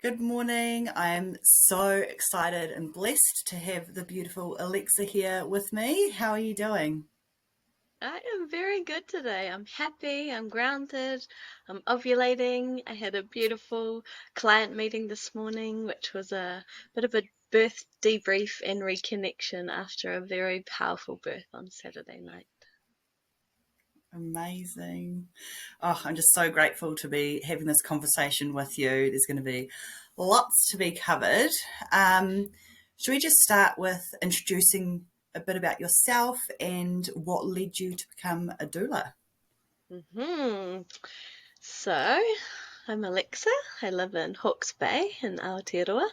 Good morning. I'm so excited and blessed to have the beautiful Alexa here with me. How are you doing? I am very good today. I'm happy, I'm grounded, I'm ovulating. I had a beautiful client meeting this morning, which was a bit of a birth debrief and reconnection after a very powerful birth on Saturday night. Amazing. Oh, I'm just so grateful to be having this conversation with you. There's going to be lots to be covered. Um, should we just start with introducing a bit about yourself and what led you to become a doula? hmm So, I'm Alexa. I live in Hawke's Bay in Aotearoa.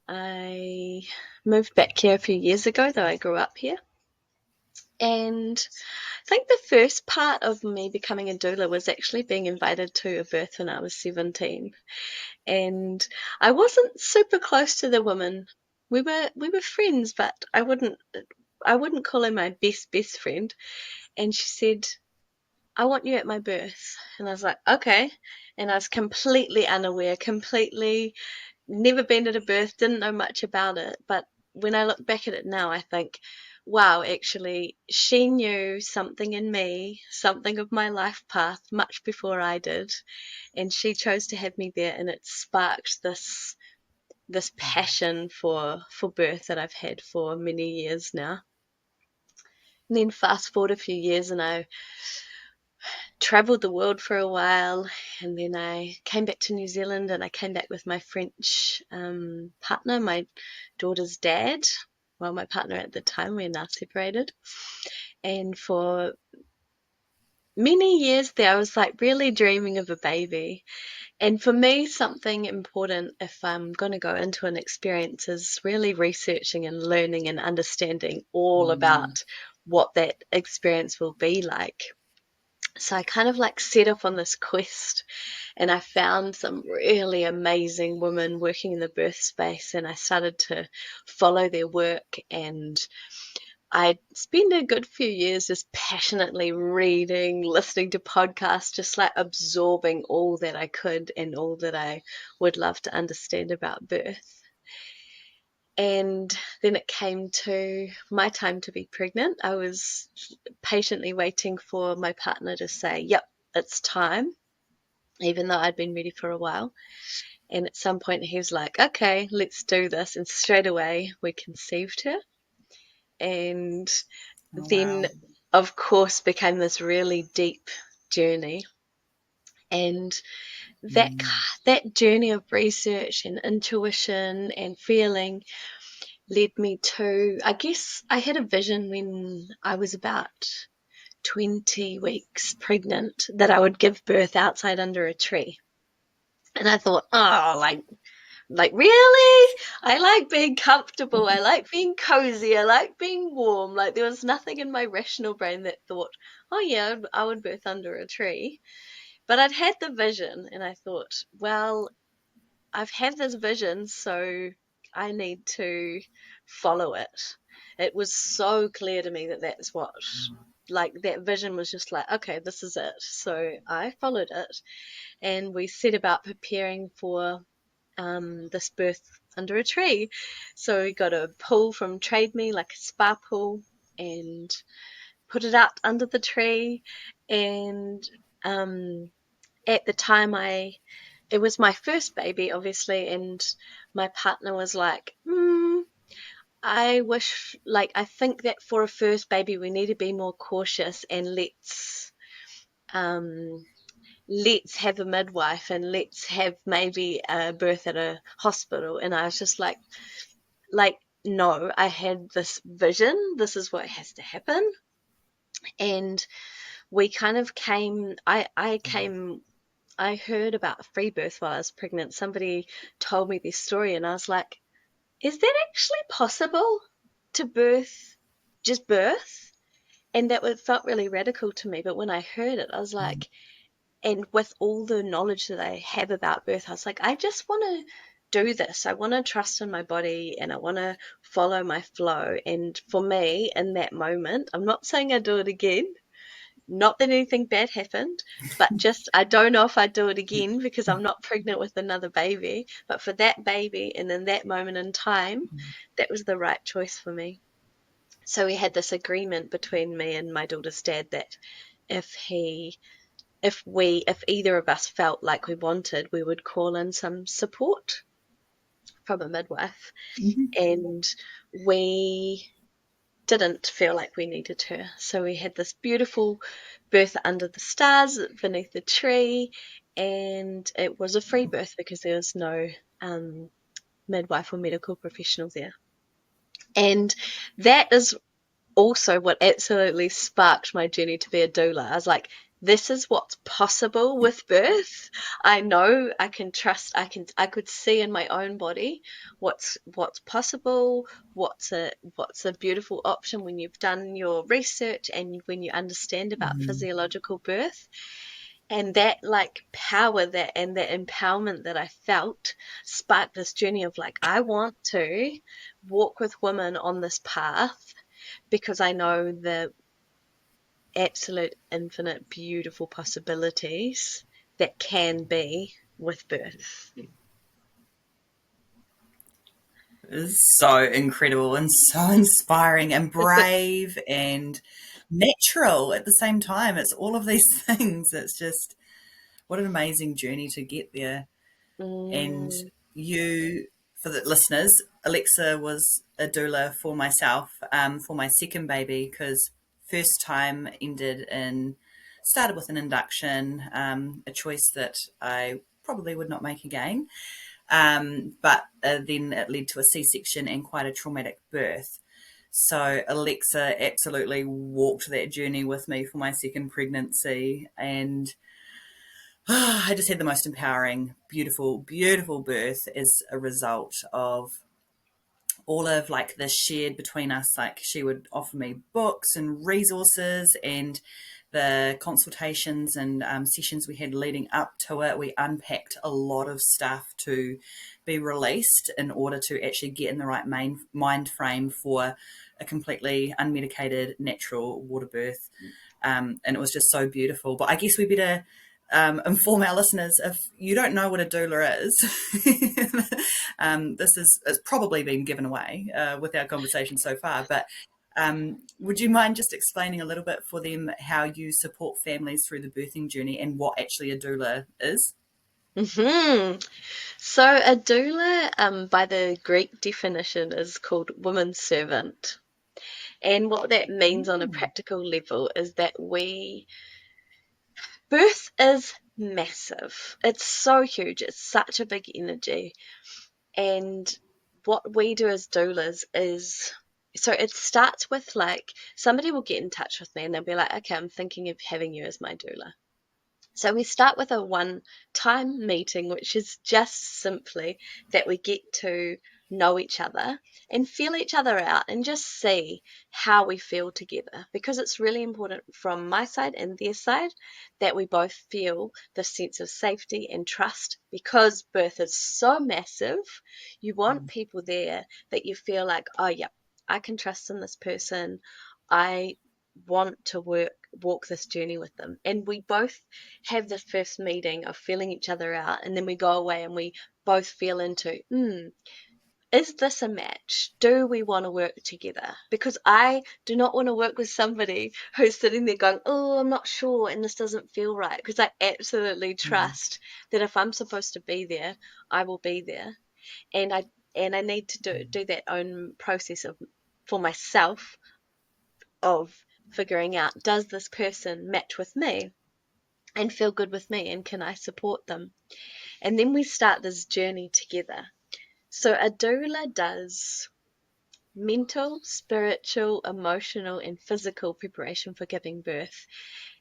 I moved back here a few years ago, though I grew up here. And I think the first part of me becoming a doula was actually being invited to a birth when I was 17. And I wasn't super close to the woman. We were friends, but I wouldn't call her my best friend. And she said, "I want you at my birth." And I was like, "Okay." And I was completely unaware, completely never been at a birth, didn't know much about it. But when I look back at it now, I think, wow, actually, she knew something in me, something of my life path much before I did. And she chose to have me there, and it sparked this passion for birth that I've had for many years now. And then fast forward a few years, and I traveled the world for a while, and then I came back to New Zealand, and I came back with my French partner, my daughter's dad. Well, my partner at the time, we're now separated. And for many years there, I was like really dreaming of a baby. And for me, something important if I'm going to go into an experience is really researching and learning and understanding all Mm, about what that experience will be like. So I kind of like set off on this quest, and I found some really amazing women working in the birth space, and I started to follow their work. And I spent a good few years just passionately reading, listening to podcasts, just like absorbing all that I could and all that I would love to understand about birth. And then it came to my time to be pregnant. I was patiently waiting for my partner to say, "Yep, it's time," even though I'd been ready for a while. And at some point, he was like, "Okay, let's do this." And straight away, we conceived her. And oh, then, wow. of course, became this really deep journey. And that Mm, that journey of research and intuition and feeling led me to, I guess, I had a vision when I was about 20 weeks pregnant that I would give birth outside under a tree. And I thought, oh, like really? I like being comfortable. I like being cozy. I like being warm. Like there was nothing in my rational brain that thought, oh yeah, I would birth under a tree. But I'd had the vision, and I thought, well, I've had this vision, so I need to follow it. It was so clear to me that that's what, like, that vision was just like, okay, this is it. So I followed it, and we set about preparing for this birth under a tree. So we got a pool from Trade Me, like a spa pool, and put it out under the tree. And um, at the time, it was my first baby, obviously, and my partner was like, I wish, like, I think that for a first baby, we need to be more cautious and um, let's have a midwife and let's have maybe a birth at a hospital. And I was just like, no, I had this vision. This is what has to happen. And we kind of I heard about free birth while I was pregnant. Somebody told me this story, and I was like, is that actually possible to just birth? And felt really radical to me. But when I heard it, I was mm, like, and with all the knowledge that I have about birth, I was like, I just want to do this. I want to trust in my body and I want to follow my flow. And for me, in that moment, I'm not saying I do it again, Not that anything bad happened, but just I don't know if I'd do it again because I'm not pregnant with another baby. But for that baby and in that moment in time, that was the right choice for me. So we had this agreement between me and my daughter's dad that if he if either of us felt like we wanted, we would call in some support from a midwife. Mhm. And we didn't feel like we needed her. So we had this beautiful birth under the stars beneath the tree, and it was a free birth because there was no midwife or medical professional there. And that is also what absolutely sparked my journey to be a doula. I was like, this is what's possible with birth. I know I can trust, I could see in my own body what's possible, what's a beautiful option when you've done your research and when you understand about Mhm. physiological birth. And that like power that and that empowerment that I felt sparked this journey of like, I want to walk with women on this path because I know the absolute infinite beautiful possibilities that can be with birth. It is so incredible and so inspiring and brave and natural at the same time. It's all of these things. It's just what an amazing journey to get there. And Mm, you, for the listeners, Alexa was a doula for myself, for my second baby, because first time started with an induction, a choice that I probably would not make again. But then it led to a C-section and quite a traumatic birth. So Alexa absolutely walked that journey with me for my second pregnancy, and I just had the most empowering, beautiful, beautiful birth as a result of all of like this shared between us. Like she would offer me books and resources, and the consultations and sessions we had leading up to it, we unpacked a lot of stuff to be released in order to actually get in the right mind frame for a completely unmedicated natural water birth. And it was just so beautiful. But I guess we better inform our listeners, if you don't know what a doula is, this is it's probably been given away with our conversation so far. But would you mind just explaining a little bit for them how you support families through the birthing journey and what actually a doula is? hmm So a doula, by the Greek definition, is called woman's servant. And what that means on a Mm. practical level is that birth is massive. It's so huge. It's such a big energy. And what we do as doulas is so it starts with like somebody will get in touch with me and they'll be like, okay, I'm thinking of having you as my doula. So we start with a one-time meeting, which is just simply that we get to know each other and feel each other out and just see how we feel together. Because it's really important from my side and their side that we both feel the sense of safety and trust because birth is so massive. You want people there that you feel like, oh, yeah, I can trust in this person. I want to walk this journey with them. And we both have the first meeting of feeling each other out, and then we go away and we both feel into, is this a match? Do we want to work together? Because I do not want to work with somebody who's sitting there going, oh, I'm not sure, and this doesn't feel right. Because I absolutely Mm. trust that if I'm supposed to be there, I will be there. And I need to do that own process of for myself of figuring out, does this person match with me and feel good with me, and can I support them? And then we start this journey together. So a doula does mental, spiritual, emotional, and physical preparation for giving birth.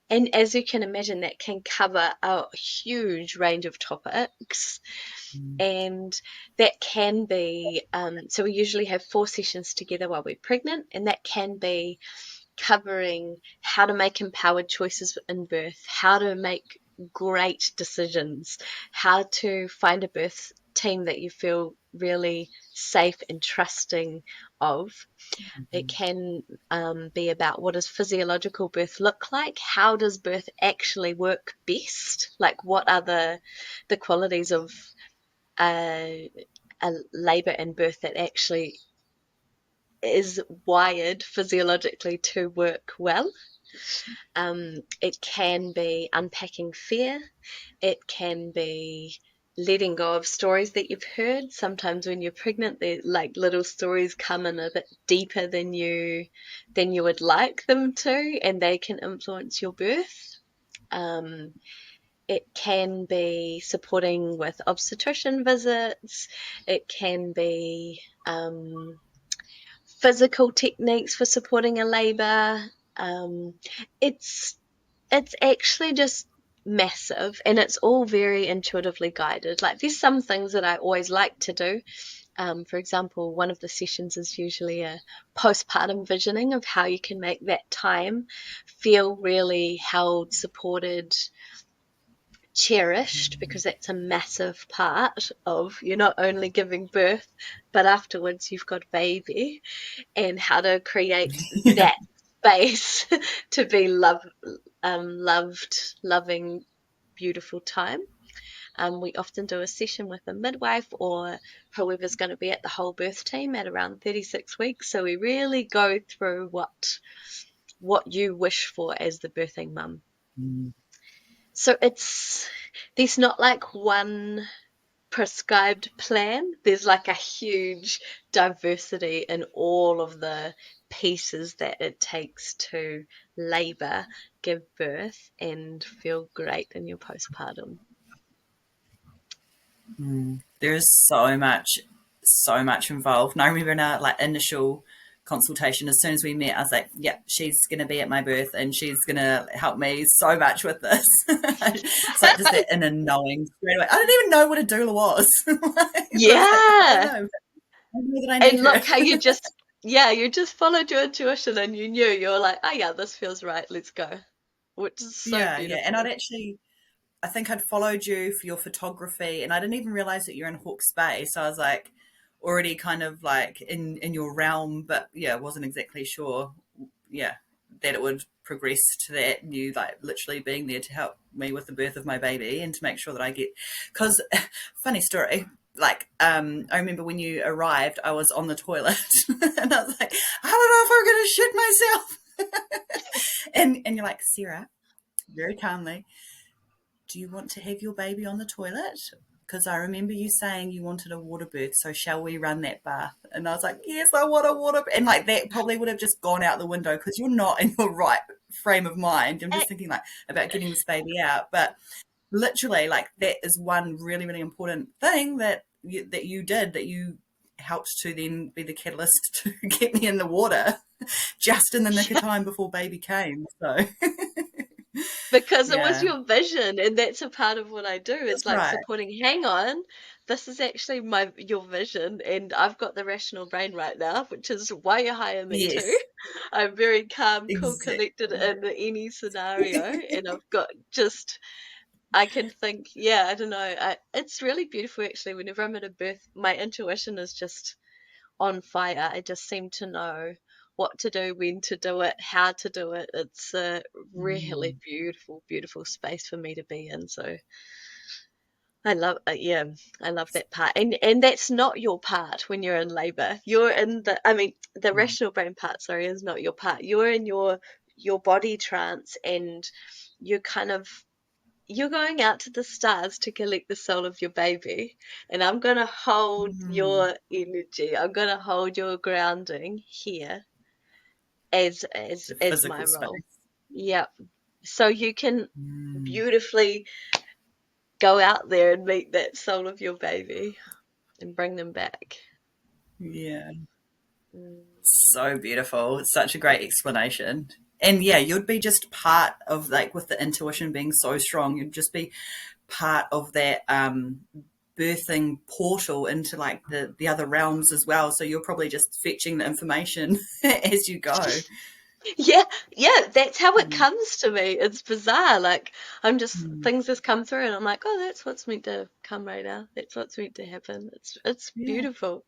And as you can imagine, that can cover a huge range of topics. Mm. And that can be, so we usually have 4 sessions together while we're pregnant, and that can be covering how to make empowered choices in birth, how to make great decisions, how to find a birth team that you feel really safe and trusting of. It can be about what does physiological birth look like? How does birth actually work best? Like, what are the qualities of a, a labour and birth that actually is wired physiologically to work well? It can be unpacking fear. It can be letting go of stories that you've heard. Sometimes when you're pregnant, they like little stories come in a bit deeper than you would like them to, and they can influence your birth. Um, it can be supporting with obstetrician visits. It can be physical techniques for supporting a labour. Um, it's it's actually just massive, and it's all very intuitively guided. Like, there's some things that I always like to do. For example, one of the sessions is usually a postpartum visioning of how you can make that time feel really held, supported, cherished, because that's a massive part of you're not only giving birth, but afterwards you've got a baby, and how to create Yeah. that space to be loved, loving, beautiful time. We often do a session with a midwife or whoever's going to be at the whole birth team at around 36 weeks. So we really go through what you wish for as the birthing mum. Mm. So there's not like one prescribed plan. There's like a huge diversity in all of the pieces that it takes to labour, give birth, and feel great in your postpartum. There's so much involved. And I remember in our like initial consultation, as soon as we met, I was like, "Yeah, she's going to be at my birth, and she's going to help me so much with this." It's like just that inner knowing straight away. I didn't even know what a doula was. Like, I was like, I don't Yeah. know. I know that I need And her. look how you just followed your intuition and you knew. You're like, oh yeah, this feels right. Let's go. Which is so Yeah, yeah. And beautiful. I think I'd followed you for your photography, and I didn't even realize that you're in Hawke's Bay. So I was like, already kind of like in your realm, but yeah, wasn't exactly sure. Yeah, that it would progress to that. And you like literally being there to help me with the birth of my baby and to make sure that I get. Because funny story. Like, I remember when you arrived, I was on the toilet, and I was like, I don't know if I'm going to shit myself. And you're like, Sarah, very calmly, do you want to have your baby on the toilet? Because I remember you saying you wanted a water birth, so shall we run that bath? And I was like, yes, I want a water birth. And like that probably would have just gone out the window because you're not in your right frame of mind. I'm just thinking like about getting this baby out. But literally, like that is one really, really important thing that you did, that you helped to then be the catalyst to get me in the water just in the nick of time before baby came. So Because it was yeah, your vision, and that's a part of what I do is that's like right. supporting. Hang on, this is actually your vision, and I've got the rational brain right now, which is why you hire me Yes, too. I'm very calm, cool, collected exactly. in any scenario, and I've got just I can think. Yeah, I don't know. It's really beautiful actually. Whenever I'm at a birth, my intuition is just on fire. I just seem to know what to do, when to do it, how to do it. It's a really Mm, beautiful, beautiful space for me to be in. So yeah, I love that part. And that's not your part when you're in labor. You're in I mean, the mm, rational brain part, sorry, is not your part. You're in your body trance, and you're kind of you're going out to the stars to collect the soul of your baby, and I'm going to hold mm. your energy. I'm going to hold your grounding here The as physical my role. space. Yeah. So you can Mm, beautifully go out there and meet that soul of your baby and bring them back. yeah, Mm. so beautiful. It's such a great explanation. And yeah, you'd be just part of like with the intuition being so strong, you'd just be part of that birthing portal into like the other realms as well. So you're probably just fetching the information as you go. Yeah, yeah, that's how it Mm. comes to me. It's bizarre. Like Mm. things just come through and I'm like, oh, that's what's meant to come right now. That's what's meant to happen. It's Yeah. beautiful.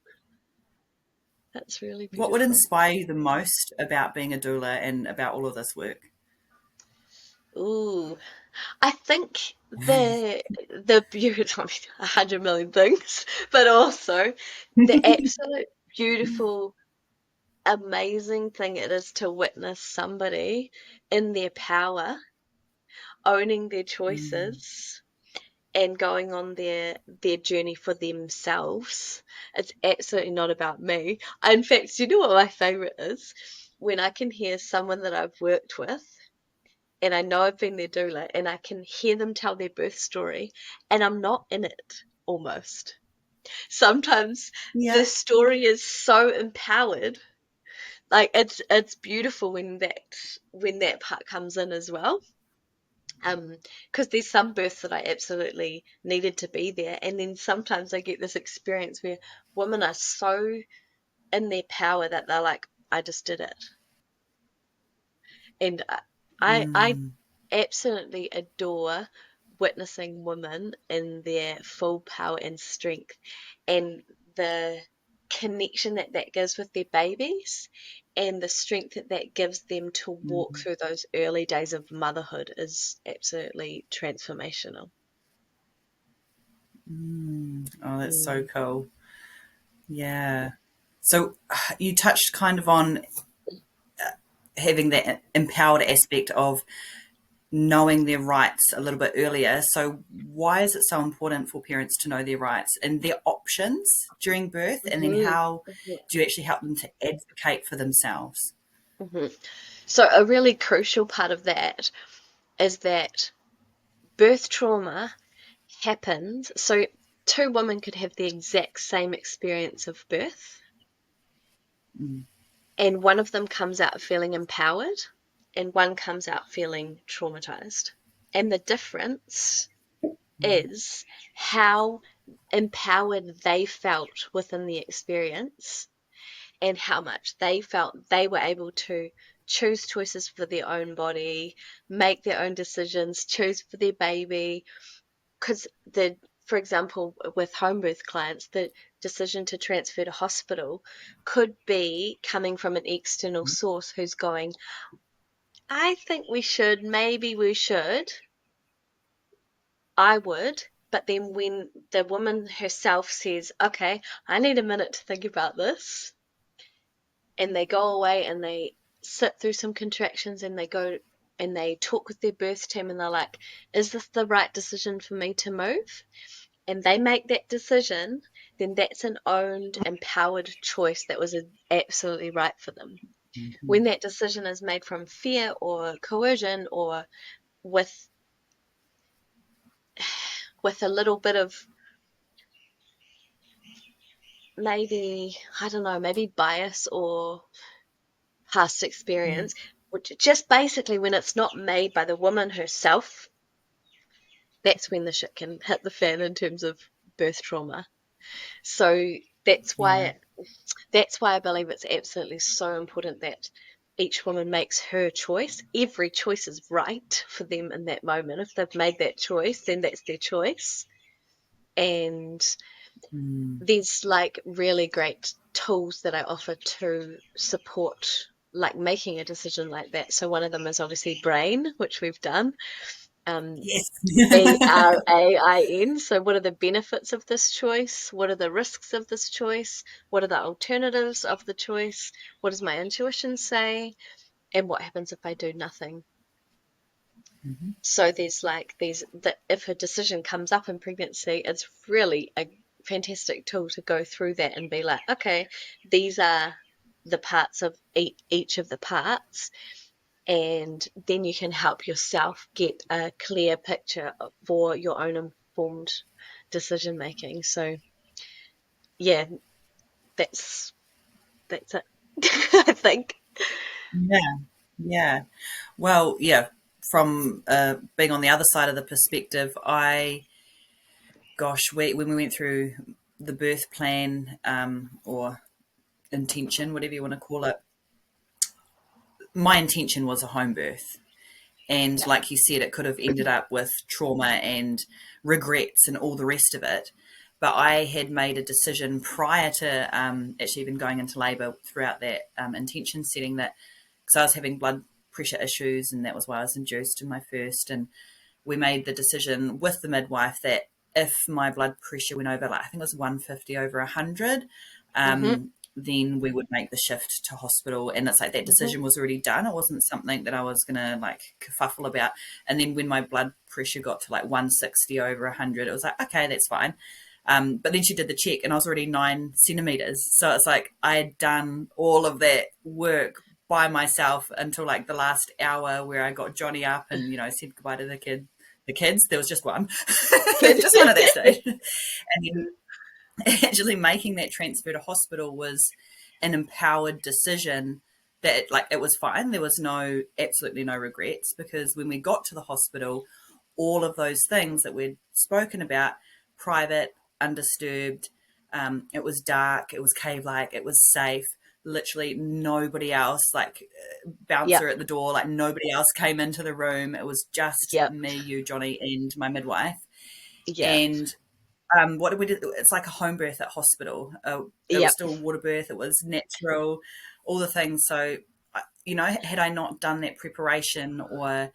That's really What would beautiful. inspire you the most about being a doula and about all of this work? Ooh, I think the beautiful, I mean, 100 million things, but also the absolute beautiful, amazing thing it is to witness somebody in their power, owning their Mm. choices and going on their journey for themselves. It's absolutely not about me. In fact, you know what my favorite is? When I can hear someone that I've worked with and I know I've been their doula and I can hear them tell their birth story and I'm not in it almost. Sometimes Yeah. the story is so empowered. Like it's beautiful when that part comes in as well. Because there's some births that I absolutely needed to be there, and then sometimes I get this experience where women are so in their power that they're like, I just did it. And I Mm. absolutely adore witnessing women in their full power and strength and the connection that that gives with their babies and the strength that that gives them to walk Mm. through those early days of motherhood is absolutely transformational. Mm. Oh, that's so Mm. cool. Yeah. So you touched kind of on having that empowered aspect of knowing their rights a little bit earlier. So why is it so important for parents to know their rights and their options during birth? And then Mhm, how mhm, do you actually help them to advocate for themselves? mhm. So a really crucial part of that is that birth trauma happens. So two women could have the exact same experience of birth, Mm. and one of them comes out feeling empowered, and one comes out feeling traumatized. And the difference is how empowered they felt within the experience and how much they felt they were able to choose choices for their own body, make their own decisions, choose for their baby. Because for example, with home birth clients, the decision to transfer to hospital could be coming from an external source who's going, I think we should, maybe we should, I would. But then when the woman herself says, okay, I need a minute to think about this, and they go away and they sit through some contractions and they go and they talk with their birth team and they're like, is this the right decision for me to move? And they make that decision, then that's an owned, empowered choice that was absolutely right for them. When Mhm. that decision is made from fear or coercion or with with a little bit of maybe, I don't know, maybe bias or past Yeah. experience, which just basically when it's not made by the woman herself, that's when the shit can hit the fan in terms of birth trauma. So that's Yeah. why that's why I believe it's absolutely so important that each woman makes her choice. Every choice is right for them in that moment. If they've made that choice, then that's their choice. And Mm. there's like really great tools that I offer to support like making a decision like that. So one of them is obviously brain, which we've done. Um, Yes. BRAIN. So, what are the benefits of this choice? What are the risks of this choice? What are the alternatives of the choice? What does my intuition say? And what happens if I do nothing? Mhm. So, there's like these, that if a decision comes up in pregnancy, it's really a fantastic tool to go through that and be like, okay, these are the parts of each of the parts, and then you can help yourself get a clear picture for your own informed decision making. So yeah, that's that's it. I think. Yeah. Yeah. Well, yeah, from being on the other side of the perspective, when we went through the birth plan or intention, whatever you want to call it, my intention was a home birth. And Yeah. like you said, it could have ended up with trauma and regrets and all the rest of it. But I had made a decision prior to actually even going into labour throughout that intention setting that, because I was having blood pressure issues, and that was why I was induced in my first. And we made the decision with the midwife that if my blood pressure went over, like I think it was 150 over 100, Mhm. then we would make the shift to hospital. And it's like that Mhm. decision was already done. It wasn't something that I was going to like kerfuffle about. And then when my blood pressure got to like 160 over 100, it was like, okay, that's fine. But then she did the check and I was already 9 centimeters. So it's like I had done all of that work by myself until like the last hour where I got Johnny up and, said goodbye to the kids. There was just one, just one at that stage. And then actually making that transfer to hospital was an empowered decision that like it was fine. There was absolutely no regrets, because when we got to the hospital, all of those things that we'd spoken about, private, undisturbed, it was dark, it was cave-like, it was safe, literally nobody else, like bouncer Yep. at the door, like nobody else came into the room. It was just Yep. me, you, Johnny, and my midwife. Yep. And what did we do? It's like a home birth at hospital. It was Yep. still a water birth. It was natural, all the things. So, had I not done that preparation, or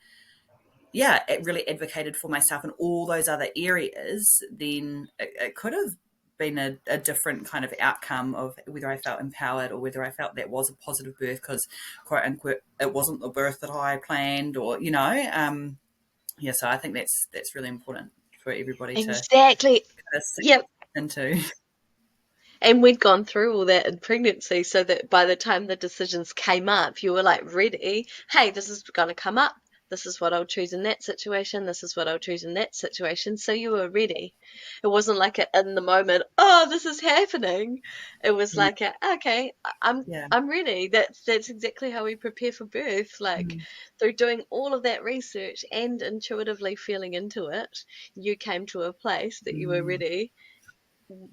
it really advocated for myself in all those other areas, then it could have been a different kind of outcome of whether I felt empowered or whether I felt that was a positive birth, because quote unquote it wasn't the birth that I planned, or so I think that's really important for everybody to Exactly. kind of sink Yep. into. And we'd gone through all that in pregnancy so that by the time the decisions came up, you were like ready. Hey, this is going to come up. This is what I'll choose in that situation. This is what I'll choose in that situation. So you were ready. It wasn't like in the moment, oh, this is happening. It was like, okay, Yeah. I'm ready. That's exactly how we prepare for birth. Like Mm. through doing all of that research and intuitively feeling into it, you came to a place that you were Mm. ready.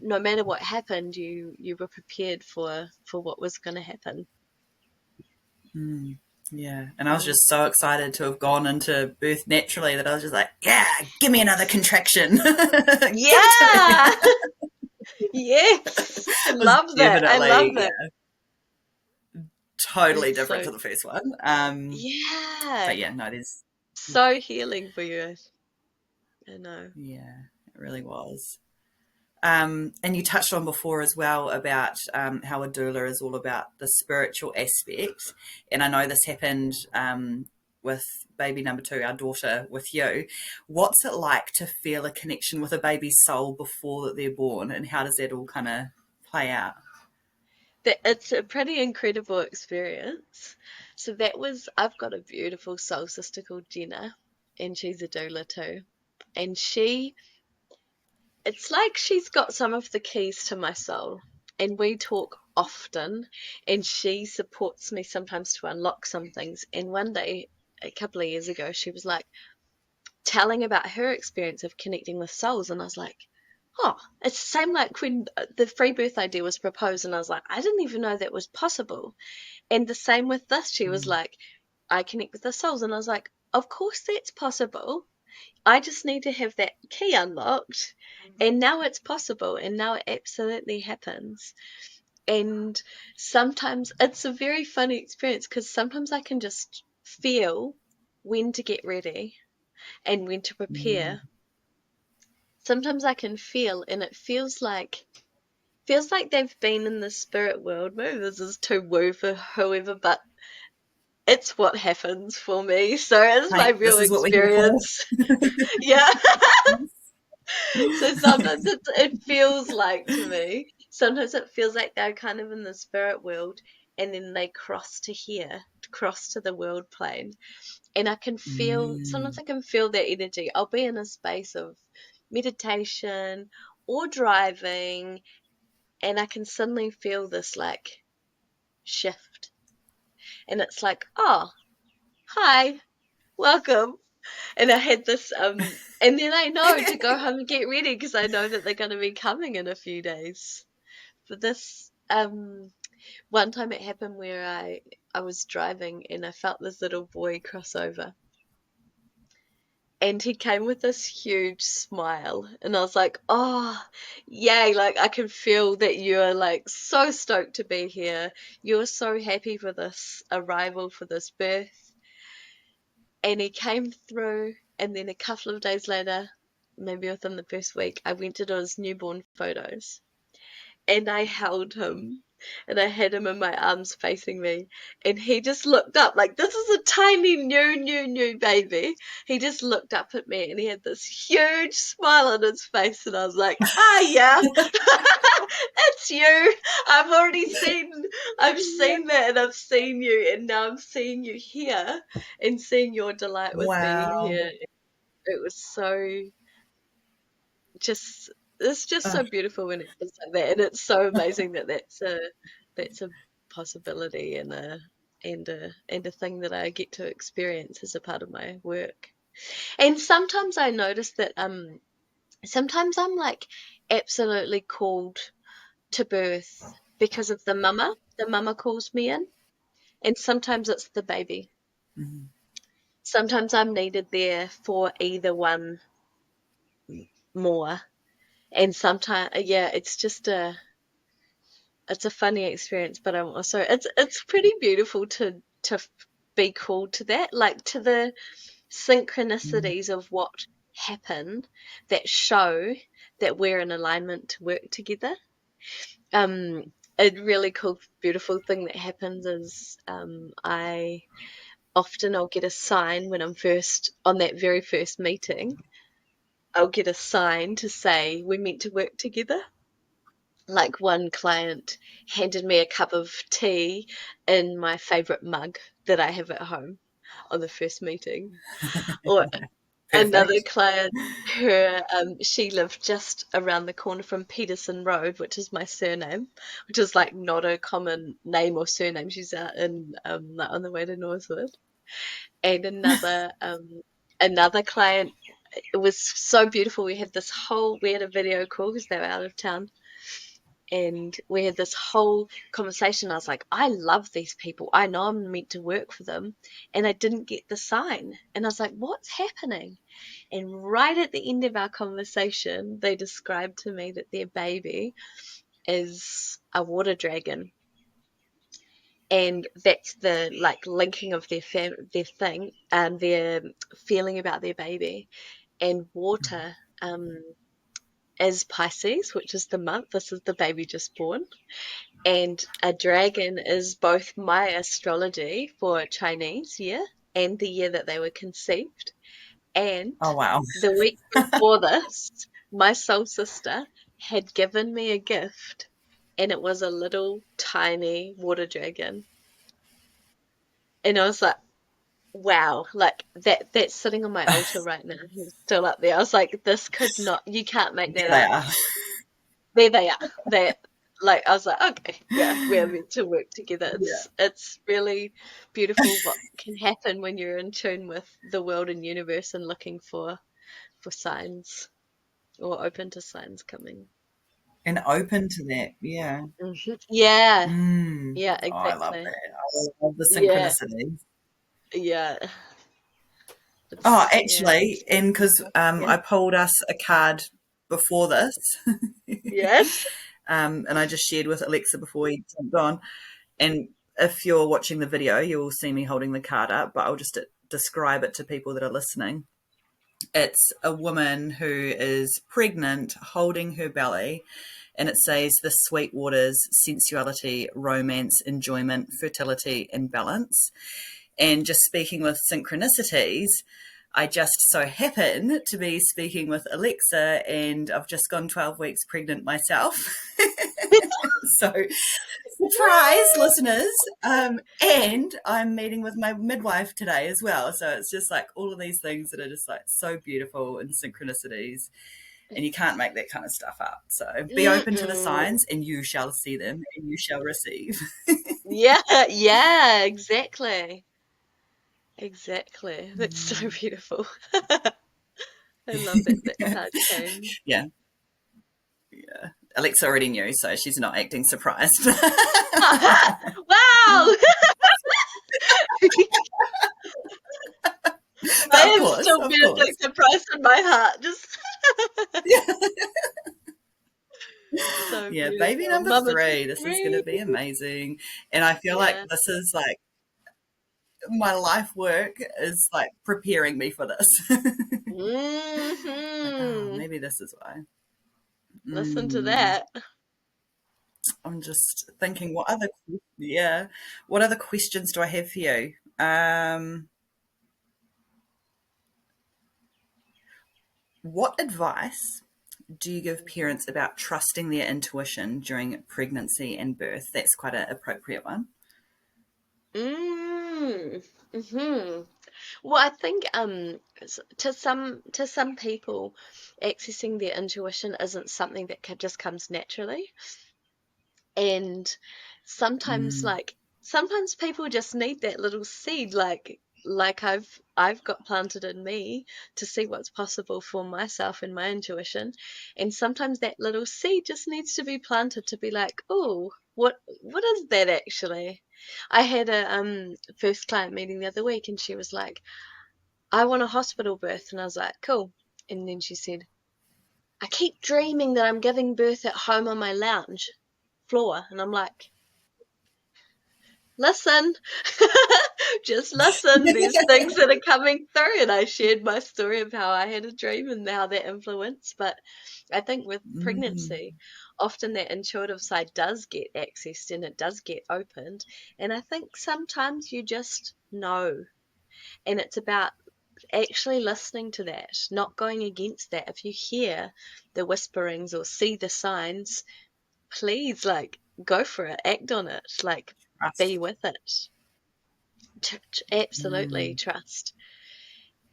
No matter what happened, you were prepared for what was going to happen. Mm. Yeah. And I was Mm. just so excited to have gone into birth naturally that I was just like, yeah, give me another contraction. Give it to me. Yeah. Yes, I It was love that. I love definitely, that. totally It's different so, to the first one. yeah, But yeah, no, there's, so healing for you. I know. yeah, it really was. And you touched on before as well about how a doula is all about the spiritual aspect. And I know this happened with baby number 2, our daughter, with you. What's it like to feel a connection with a baby's soul before that they're born, and how does that all kind of play out? It's a pretty incredible experience. So I've got a beautiful soul sister called Jenna, and she's a doula too. And it's like she's got some of the keys to my soul, and we talk often, and she supports me sometimes to unlock some things. And one day, a couple of years ago, she was like telling about her experience of connecting with souls, and I was like, oh, it's the same like when the free birth idea was proposed, and I was like, I didn't even know that was possible. And the same with this, she was Mm. like, I connect with the souls, and I was like, of course that's possible. I just need to have that key unlocked, and now it's possible, and now it absolutely happens. And sometimes it's a very funny experience because sometimes I can just feel when to get ready and when to Mm. prepare. Sometimes I can feel, and it feels like they've been in the spirit world. Maybe this is too woo for whoever, but it's what happens for me. So it's my Hey, real this is what we're here for. experience. Yeah. So sometimes it feels like to me, sometimes it feels like they're kind of in the spirit world and then they cross to here, cross to the world plane. And sometimes Mm. I can feel their energy. I'll be in a space of meditation or driving, and I can suddenly feel this like shift. And it's like, oh, hi, welcome. And I had this, and then I know to go home and get ready because I know that they're going to be coming in a few days. But this, one time it happened where I was driving and I felt this little boy cross over. And he came with this huge smile, and I was like, oh, yay, like I can feel that you're like so stoked to be here. You're so happy for this arrival, for this birth. And he came through, and then a couple of days later, maybe within the first week, I went to do his newborn photos. And I held him and I had him in my arms facing me, and he just looked up like this is a tiny new baby. He just looked up at me and he had this huge smile on his face, and I was like, ah, yeah, it's you. I've seen that, and I've seen you, and now I'm seeing you here and seeing your delight with being Wow. here. It was so just it's just Oh, so beautiful when it is like that, and it's so amazing that that's a possibility and a thing that I get to experience as a part of my work. And sometimes I notice that sometimes I'm like absolutely called to birth because of the mama. The mama calls me in, and sometimes it's the baby. mhm. Sometimes I'm needed there for either one more, and sometimes yeah, it's a funny experience, but I'm also it's pretty beautiful to be called to that, like to the synchronicities of what happened that show that we're in alignment to work together. A really cool, beautiful thing that happens is I'll get a sign when I'm first on that very first meeting. I'll get a sign to say we're meant to work together. Like one client handed me a cup of tea in my favorite mug that I have at home on the first meeting. Or another Perfect. client, she lived just around the corner from Peterson Road, which is my surname, which is like not a common name or surname. She's out in like on the way to Northwood. And another client, it was so beautiful. We had a video call because they were out of town, and we had this whole conversation. I was like, I love these people. I know I'm meant to work for them. And I didn't get the sign. And I was like, what's happening? And right at the end of our conversation, they described to me that their baby is a water dragon. And that's the like linking of their thing and their feeling about their baby. And water is Pisces, which is the month. This is the baby just born. And a dragon is both my astrology for Chinese year and the year that they were conceived. And Oh, wow. the week before this, my soul sister had given me a gift, and it was a little tiny water dragon. And I was like, wow, like that's sitting on my altar right now. He's still up there. I was like, this could not, you can't make that There they up. are. There they are. Like I was like, okay, yeah, we're meant to work together. Yeah. It's really beautiful what can happen when you're in tune with the world and universe and looking for signs or open to signs coming. And open to that. Yeah. Yeah, Mm. yeah, Oh, I love exactly. that. I love the Yeah, synchronicities. yeah. Oh, Yeah, actually, and because yeah. I pulled us a card before this, Yes. and I just shared with Alexa before we jumped on. And if you're watching the video, you will see me holding the card up, but I'll just describe it to people that are listening. It's a woman who is pregnant, holding her belly, and it says the sweet waters, sensuality, romance, enjoyment, fertility, and balance. And just speaking with synchronicities, I just so happen to be speaking with Alexa, and I've just gone 12 weeks pregnant myself. So, surprise, listeners. And I'm meeting with my midwife today as well. So, it's just like all of these things that are just like so beautiful and synchronicities. And you can't make that kind of stuff up. So, be open to the Mm-mm. signs, and you shall see them and you shall receive. Yeah, yeah, exactly. Exactly. That's so Mm. beautiful. I love that that card came. Yeah. Yeah. Alexa already knew, so she's not acting surprised. Wow! still of course. Benedict Price in my heart. Just Yeah. so Yeah, baby beautiful. number Mama's 3. This is going to three. be amazing. And I feel like Yeah. this is like my life work is like preparing me for this. Like, oh, Hmm. maybe this is why. Listen to Mm, that. I'm just thinking, yeah, what other questions do I have for you? What advice do you give parents about trusting their intuition during pregnancy and birth? That's quite an appropriate one. Mm. Hmm. Well, I think to some people, accessing their intuition isn't something that just comes naturally. And sometimes Mm, sometimes people just need that little seed like I've got planted in me to see what's possible for myself and my intuition. And sometimes that little seed just needs to be planted to be like, oh, what is that actually? I had a first client meeting the other week, and she was like, I want a hospital birth. And I was like, cool. And then she said, I keep dreaming that I'm giving birth at home on my lounge floor. And I'm like, listen, just listen. There's things that are coming through. And I shared my story of how I had a dream and how that influenced. But I think with mm, pregnancy, often that intuitive side does get accessed and it does get opened. And I think sometimes you just know. And it's about actually listening to that, not going against that. If you hear the whisperings or see the signs, please go for it, act on it, be trust. with it. Absolutely Mm. trust,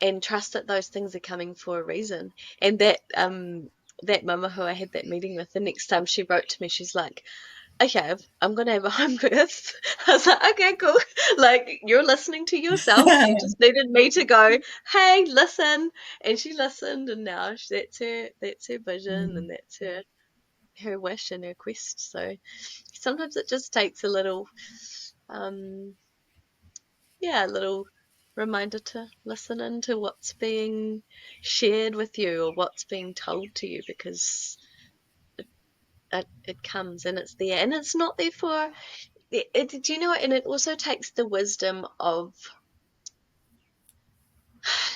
and trust that those things are coming for a reason. And that mama who I had that meeting with, the next time she wrote to me, she's like, okay, I'm gonna have a home birth. I was like, okay, cool. Like, you're listening to yourself. You just needed me to go, hey, listen. And she listened, and now that's her vision, Mm, and that's her wish and her quest. So sometimes it just takes a little, um, yeah, a little reminder to listen into what's being shared with you or what's being told to you, because it comes and it's there, and it's not there for do you know what? And it also takes the wisdom of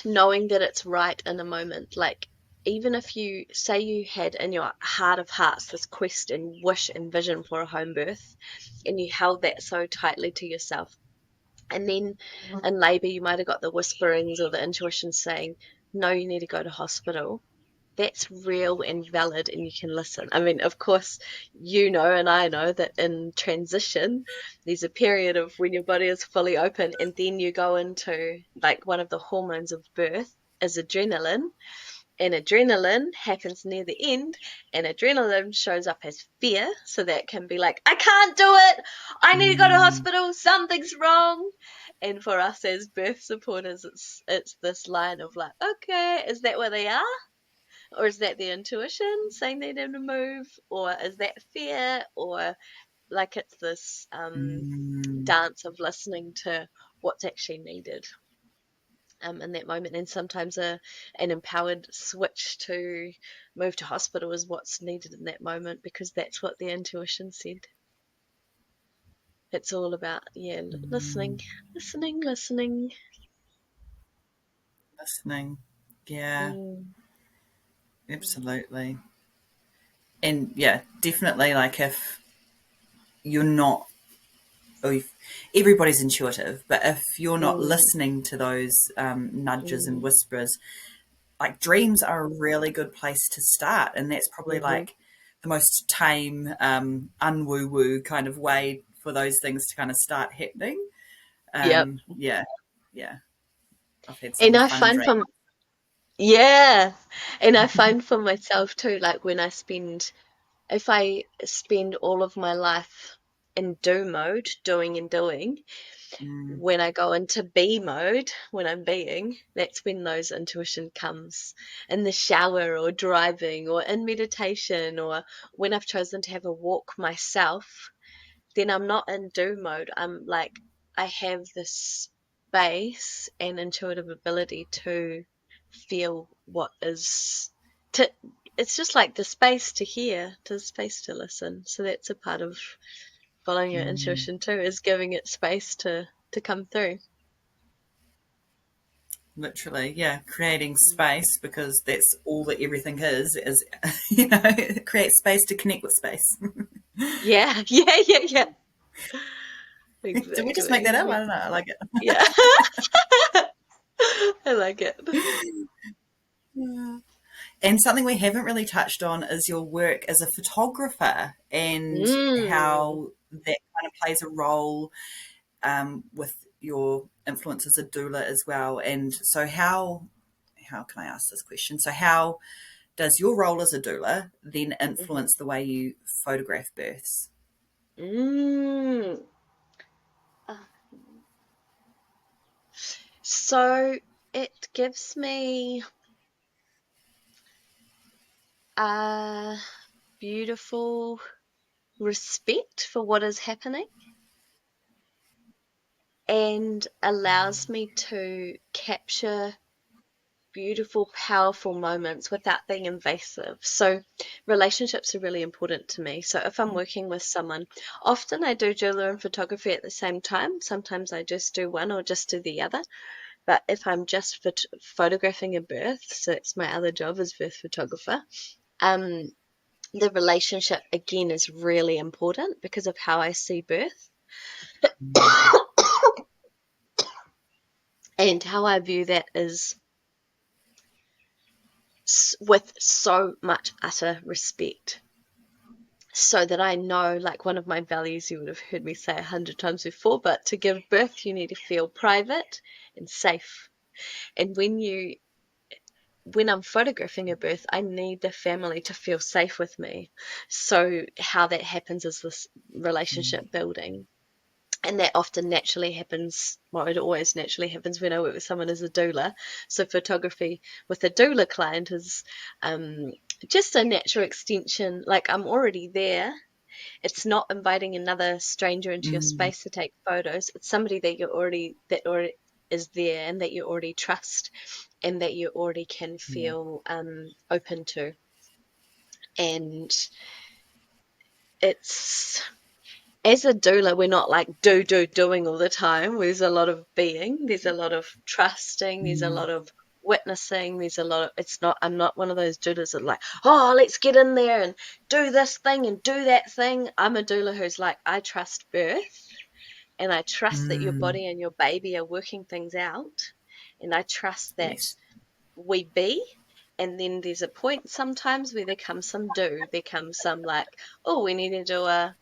knowing that it's right in a moment. Like, even if you say you had in your heart of hearts this quest and wish and vision for a home birth, and you held that so tightly to yourself, and then in labour you might have got the whisperings or the intuition saying, no, you need to go to hospital. That's real and valid, and you can listen. I mean, of course, you know, and I know that in transition, there's a period of when your body is fully open, and then you go into like one of the hormones of birth is adrenaline, and adrenaline happens near the end, and adrenaline shows up as fear. So that can be like, I can't do it. I need to go to mm, hospital. Something's wrong. And for us as birth supporters, it's this line of like, okay, is that where they are? Or is that their intuition saying they need to move? Or is that fear? Or like it's this mm, dance of listening to what's actually needed in that moment. And sometimes an empowered switch to move to hospital is what's needed in that moment, because that's what their intuition said. It's all about, yeah, mm. listening, listening, listening. Listening. Yeah, Mm, absolutely. And yeah, definitely like if you're not, or if everybody's intuitive, but if you're not mm, listening to those nudges and mm, whispers, like dreams are a really good place to start. And that's probably mm-hmm. like the most tame, unwoo woo kind of way for those things to kind of start happening. Yep. Yeah, yeah. I've had And some I fun find dreams. from Yeah. And I find for myself too, like if I spend all of my life in do mode, doing and doing, Mm, when I go into be mode, when I'm being, that's when those intuition comes in the shower or driving or in meditation, or when I've chosen to have a walk myself, then I'm not in do mode. I'm like, I have this space and intuitive ability to feel what is to it's just like the space to hear, the space to listen. So that's a part of following your Mm. intuition too, is giving it space to come through. Literally, yeah, creating space, because that's all that everything is, you know, create space to connect with space. Yeah, yeah. Did we just make Exactly. that up? I don't know. I like Yeah. I like it. it. And something we haven't really touched on is your work as a photographer, and Mm. how that kind of plays a role with your influence as a doula as well. And so how can I ask this question? So how does your role as a doula then Mhm. influence the way you photograph births? Mm. Uh, So it gives me a beautiful respect for what is happening and allows me to capture beautiful, powerful moments without being invasive. So, relationships are really important to me. So, if I'm working with someone, often I do doula and photography at the same time. Sometimes I just do one or just do the other. But if I'm just photographing a birth, so it's my other job as birth photographer, um, the relationship again is really important because of how I see birth and how I view that is with so much utter respect. So that I know, like one of my values, you would have heard me say 100 times before, but to give birth, you need to feel private and safe. And when I'm photographing a birth, I need the family to feel safe with me. So how that happens is this relationship building. And that often naturally happens, well, it always naturally happens when I work with someone as a doula. So photography with a doula client is um, just a natural extension. Like I'm already there. It's not inviting another stranger into your Mm, space to take photos. It's somebody that already is there and that you already trust and that you already can yeah. feel open to. And it's as a doula, we're not like doing all the time. There's a lot of being, there's a lot of trusting, there's a Mm, lot of witnessing, there's a lot of, it's not, I'm not one of those doulas that are like, oh, let's get in there and do this thing and do that thing. I'm a doula who's like, I trust birth and I trust that your mm, body and your baby are working things out. And I trust that yes. we be. And then there's a point sometimes where there comes some there comes some like, oh, we need to do a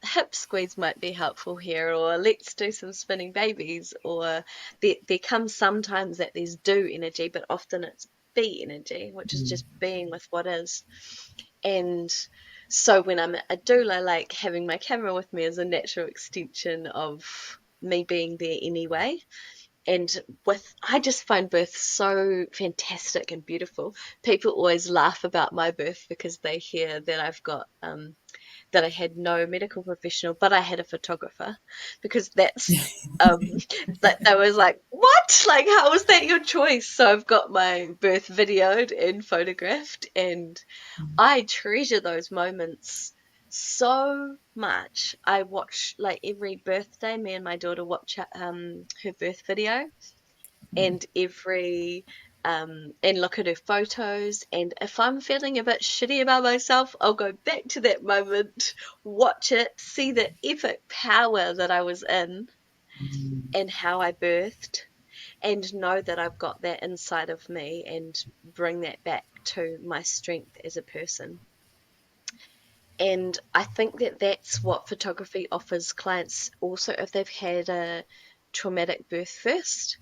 hip squeeze might be helpful here, or let's do some spinning babies, or there comes sometimes that there's do energy, but often it's be energy, which is Mm, just being with what is. And so when I'm a doula, like having my camera with me is a natural extension of me being there anyway. And I just find birth so fantastic and beautiful. People always laugh about my birth because they hear that that I had no medical professional, but I had a photographer because that's that they was like, what? Like, how was that your choice? So I've got my birth videoed and photographed, and I treasure those moments so much. I watch like every birthday. Me and my daughter watch her birth video, mm, and every and look at her photos, and if I'm feeling a bit shitty about myself, I'll go back to that moment, watch it, see the epic power that I was in mm, and how I birthed, and know that I've got that inside of me and bring that back to my strength as a person. And I think that that's what photography offers clients also if they've had a traumatic birth first.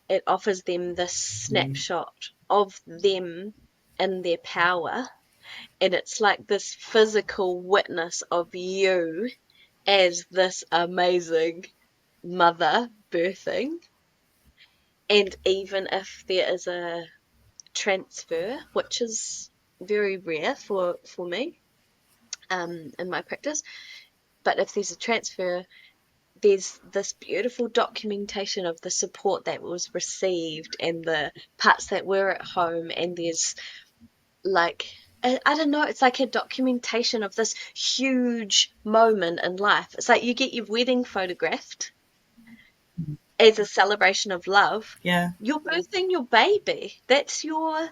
It offers them this mm, snapshot of them in their power. And it's like this physical witness of you as this amazing mother birthing. And even if there is a transfer, which is very rare for me in my practice, but if there's a transfer, there's this beautiful documentation of the support that was received and the parts that were at home, and there's like I don't know, it's like a documentation of this huge moment in life. It's like you get your wedding photographed as a celebration of love. Yeah. You're birthing your baby. That's the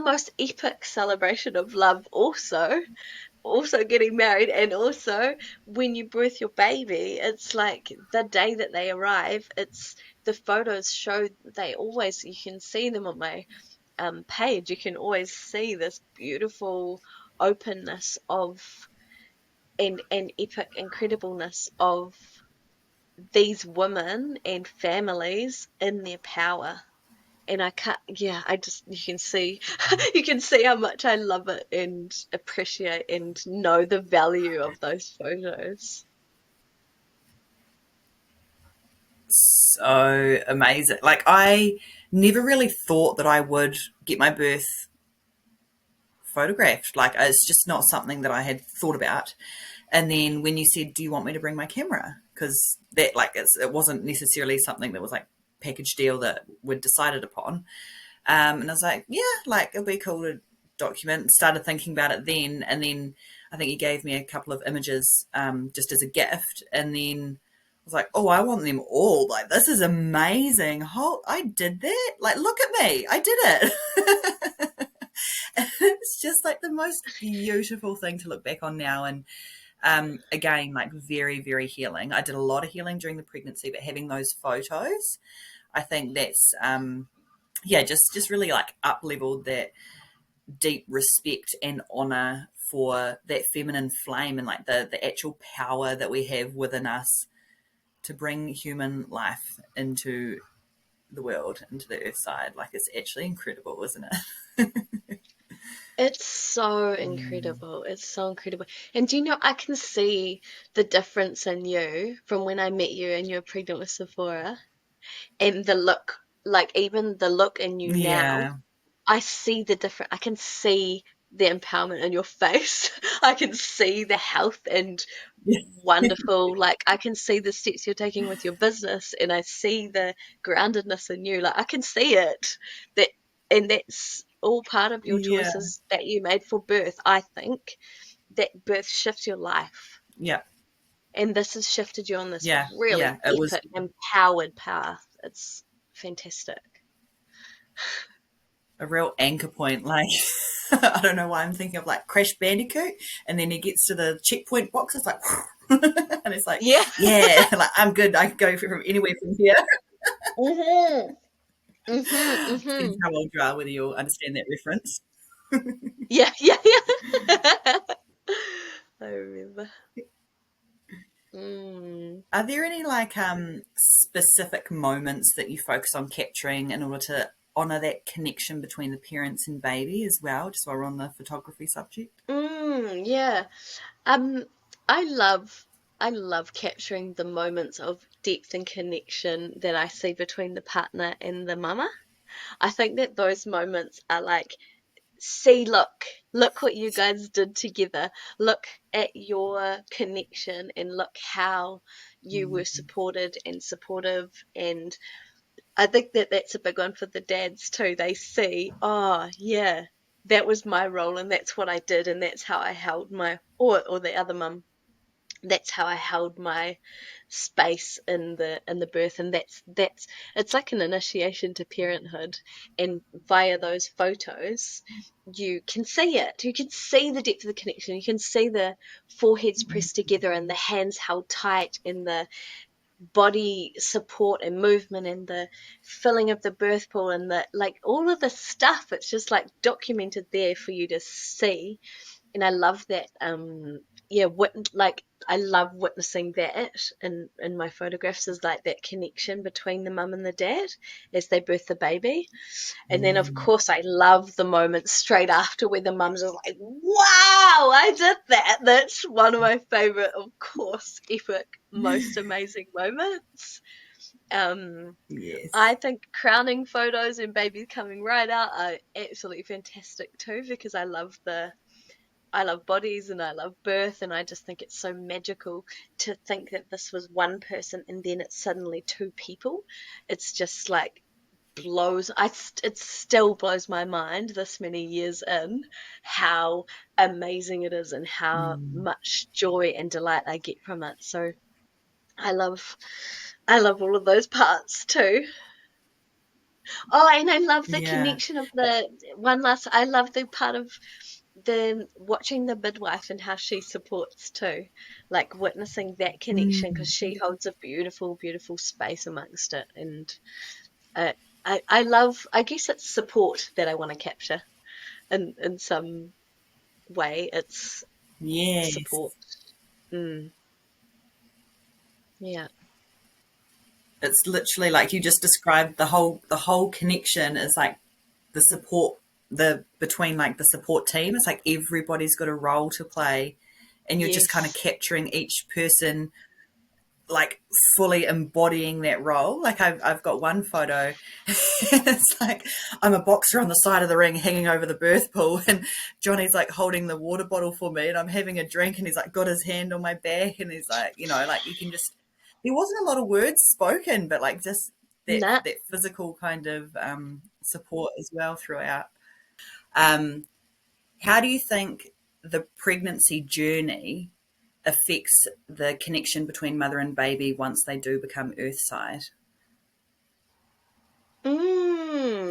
most epic celebration of love also getting married, and also when you birth your baby, it's like the day that they arrive, it's the photos show, they always, you can see them on my page, you can always see this beautiful openness of and epic incredibleness of these women and families in their power. And I can't, yeah, I just, you can see, you can see how much I love it and appreciate and know the value of those photos. So amazing. Like, I never really thought that I would get my birth photographed. Like, it's just not something that I had thought about. And then when you said, "Do you want me to bring my camera?" Because that, like, it wasn't necessarily something that was like package deal that we'd decided upon. And I was like, yeah, like, it'll be cool to document. Started thinking about it then, and then I think he gave me a couple of images just as a gift, and then I was like, oh, I want them all. Like, this is amazing. Oh, I did that. Like, look at me, I did it. And it's just like the most beautiful thing to look back on now, and again, like, very, very healing. I did a lot of healing during the pregnancy, but having those photos, I think that's yeah, just really like up leveled that deep respect and honor for that feminine flame, and like the actual power that we have within us to bring human life into the world, into the earth side. Like, it's actually incredible, isn't it? It's so Mm. incredible. It's so incredible. And do you know, I can see the difference in you from when I met you and you were pregnant with Sephora, and the look, like even the look in you now. Yeah. I see the different, I can see the empowerment in your face. I can see the health and wonderful, like I can see the steps you're taking with your business, and I see the groundedness in you. Like I can see it. That and that's all part of your Yeah. choices that you made for birth. I think that birth shifts your life. Yeah. And this has shifted you on this Yeah. really Yeah. It was epic, empowered path. It's fantastic. a real anchor point. Like, I don't know why I'm thinking of like Crash Bandicoot, and then he gets to the checkpoint box. It's like, and it's like, Yeah. yeah, like, I'm good. I can go from anywhere from here. Mhm. Mhm. Depends Mhm. how old you are, whether you'll understand that reference. Yeah, yeah, yeah. I remember. Mm. Are there any like specific moments that you focus on capturing in order to honor that connection between the parents and baby as well? Just while we're on the photography subject. Yeah. Um, I love I love capturing the moments of depth and connection that I see between the partner and the mama. I think that those moments are like, see, look what you guys did together. Look at your connection and look how you were Mm. supported and supportive. And I think that that's a big one for the dads too. They see, oh yeah, that was my role and that's what I did and that's how I held my, or the other mum, that's how I held my space in the birth. And that's it's like an initiation to parenthood. And via those photos you can see it, you can see the depth of the connection, you can see the foreheads pressed together and the hands held tight and the body support and movement and the filling of the birth pool and the like, all of the stuff, it's just like documented there for you to see. And I love that. Yeah, like I love witnessing that in my photographs, is like that connection between the mum and the dad as they birth the baby. And then of Mm. course I love the moment straight after where the mum's just like, wow, I did that. That's one of my favorite, of course, epic, most amazing moments. um I Yes. think crowning photos and babies coming right out are absolutely fantastic too, because I love I love bodies and I love birth, and I just think it's so magical to think that this was one person and then it's suddenly two people. It's just like it still blows my mind this many years in how amazing it is and how Mm. much joy and delight I get from it. So I love I love all of those parts too. Oh, and I love the Yeah. connection of the one last. I love the part of the watching the midwife and how she supports too, like witnessing that connection because Mm. she holds a beautiful, beautiful space amongst it. And uh, I love. I guess it's support that I want to capture in some way. It's Yes. support. Mm, yeah. It's literally like you just described the whole connection is like the support the between like the support team. It's like everybody's got a role to play and you're just kind of Yes. capturing each person like fully embodying that role. Like I've got one photo. It's like I'm a boxer on the side of the ring hanging over the birth pool and Johnny's like holding the water bottle for me and I'm having a drink and he's like got his hand on my back and he's like, like you can just there wasn't a lot of words spoken, but like just that Nah. that physical kind of support as well throughout. Um, how do you think the pregnancy journey affects the connection between mother and baby once they do become earthside?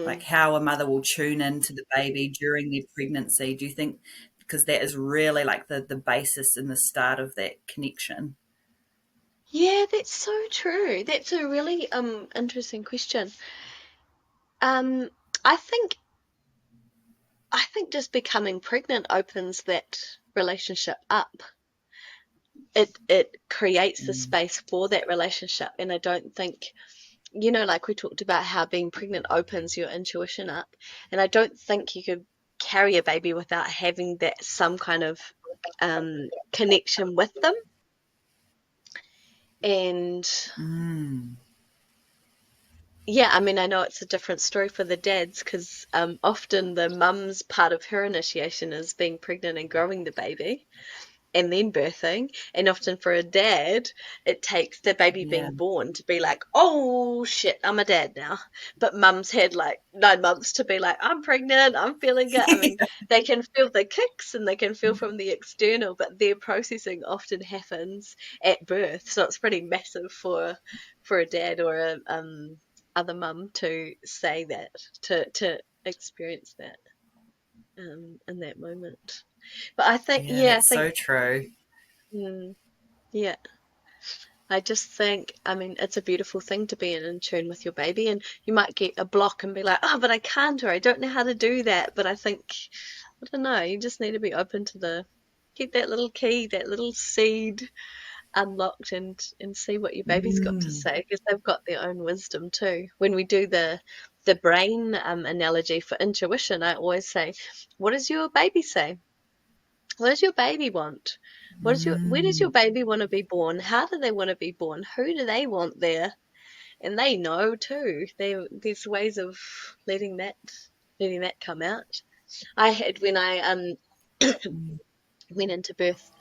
Like Mm. how a mother will tune into the baby during their pregnancy. Do you think because that is really like the basis and the start of that connection? Yeah, that's so true. That's a really interesting question. Um, I think I think just becoming pregnant opens that relationship up. It creates the Mm. space for that relationship, and I don't think, like we talked about how being pregnant opens your intuition up, and I don't think you could carry a baby without having that some kind of connection with them. And Mm. yeah, I mean, I know it's a different story for the dads because often the mum's part of her initiation is being pregnant and growing the baby and then birthing. And often for a dad, it takes the baby Yeah. being born to be like, oh shit, I'm a dad now. But mum's had like 9 months to be like, I'm pregnant, I'm feeling good. I mean, they can feel the kicks and they can feel from the external, but their processing often happens at birth. So it's pretty massive for a dad or a other mum to say that, to experience that in that moment. But I think, Yeah, yeah, I that's think, so true. mm, yeah, I just think, I mean, it's a beautiful thing to be in tune with your baby, and you might get a block and be like, oh, but I can't, or I don't know how to do that. But I think, I don't know, you just need to be open to get that little key, that little seed unlocked, and see what your baby's got to Mm. say, because they've got their own wisdom too. When we do the brain analogy for intuition, I always say, what does your baby say? What does your baby want? Where does your Mm. baby want to be born? How do they want to be born? Who do they want there? And they know too. There's ways of letting that letting that come out. I had when I Mm. went into birth,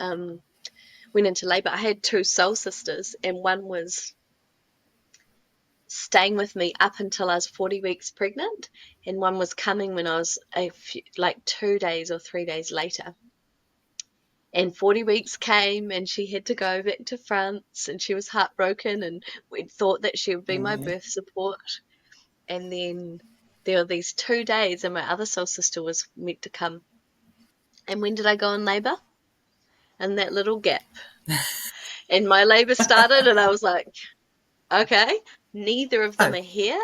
went into labour, I had two soul sisters, and one was staying with me up until I was 40 weeks pregnant, and one was coming when I was like 2 days or 3 days later. And 40 weeks came and she had to go back to France and she was heartbroken and we thought that she would be my Oh. birth support. And then there were these 2 days and my other soul sister was meant to come. And when did I go in labour? In that little gap. And my labour started and I was like, okay, neither of them Oh. are here.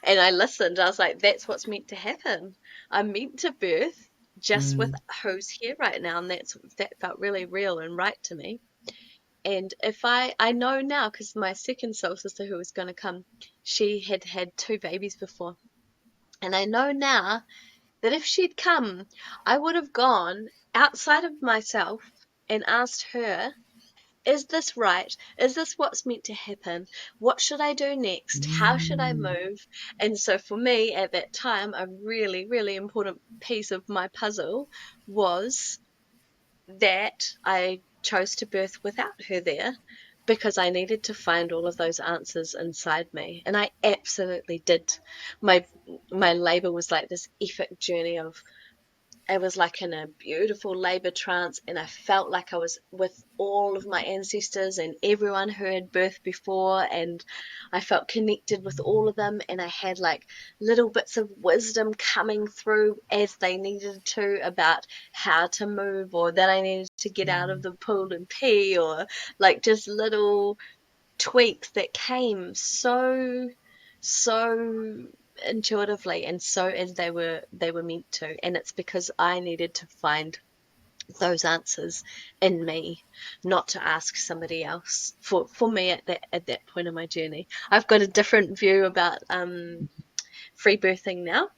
And I listened. I was like, that's what's meant to happen. I'm meant to birth just with Mm. who's here right now. And that felt really real and right to me. And if I know now, because my second soul sister who was going to come, she had had two babies before. And I know now that if she'd come, I would have gone outside of myself and asked her, is this right? Is this what's meant to happen? What should I do next? How should I Mm. move? And so for me at that time, a really, really important piece of my puzzle was that I chose to birth without her there because I needed to find all of those answers inside me, and I absolutely did. My my labor was like this epic journey of, I was like in a beautiful labor trance, and I felt like I was with all of my ancestors and everyone who had birthed before, and I felt connected with all of them, and I had like little bits of wisdom coming through as they needed to about how to move, or that I needed to get out of the pool and pee, or like just little tweaks that came so intuitively and so as they were meant to. And it's because I needed to find those answers in me, not to ask somebody else for me at that point in my journey. I've got a different view about free birthing now.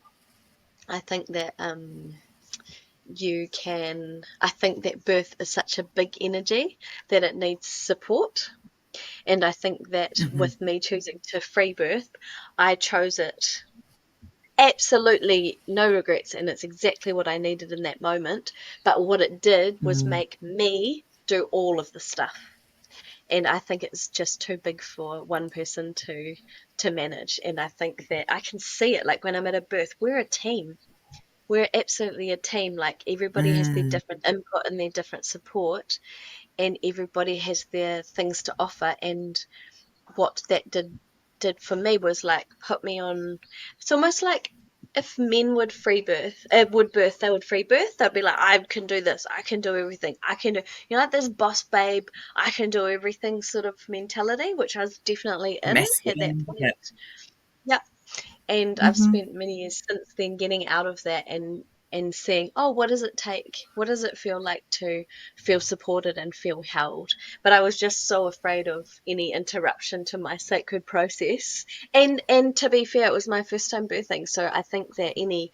I think that I think that birth is such a big energy that it needs support. And I think that Mm-hmm. with me choosing to free birth, I chose it absolutely no regrets, and it's exactly what I needed in that moment. But what it did was Mm. make me do all of the stuff. And I think it's just too big for one person to manage. And I think that I can see it like when I'm at a birth, we're a team. We're absolutely a team. Like everybody has their Mm. different input and their different support, and everybody has their things to offer. And what that did for me was like put me on. It's almost like if men would birth, they would free birth. They'd be like, I can do this, I can do everything, I can do, like this boss babe, I can do everything sort of mentality, which I was definitely in at that Masculine. point. Yeah. Yeah, and I've Mm-hmm. spent many years since then getting out of that and seeing, oh, what does it take? What does it feel like to feel supported and feel held? But I was just so afraid of any interruption to my sacred process. And to be fair, it was my first time birthing, so I think that any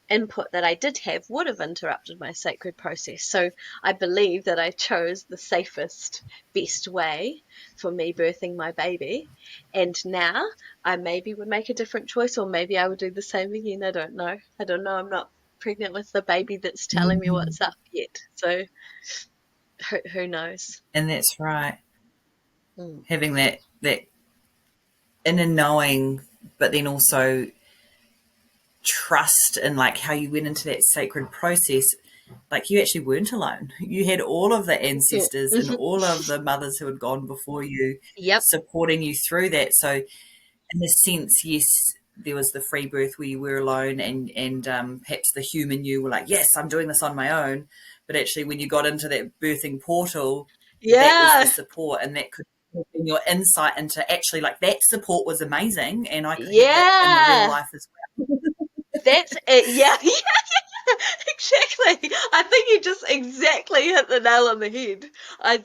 input that I did have would have interrupted my sacred process. So I believe that I chose the safest, best way for me birthing my baby. And now I maybe would make a different choice, or maybe I would do the same again. I don't know. I don't know. I'm not pregnant with the baby that's telling me Mm. what's up yet. So who knows? And that's right. Mm. Having that inner knowing, but then also trust in like how you went into that sacred process. Like you actually weren't alone. You had all of the Yeah. ancestors and all of the mothers who had gone before you Yep. supporting you through that. So in a sense, yes, there was the free birth where you were alone, and perhaps the human you were like, yes, I'm doing this on my own. But actually, when you got into that birthing portal, that was the Yeah. support, and that could have been your insight into actually like that support was amazing, and I could have that in the real Yeah. life as well. That's it. Yeah. Exactly. I think you just exactly hit the nail on the head.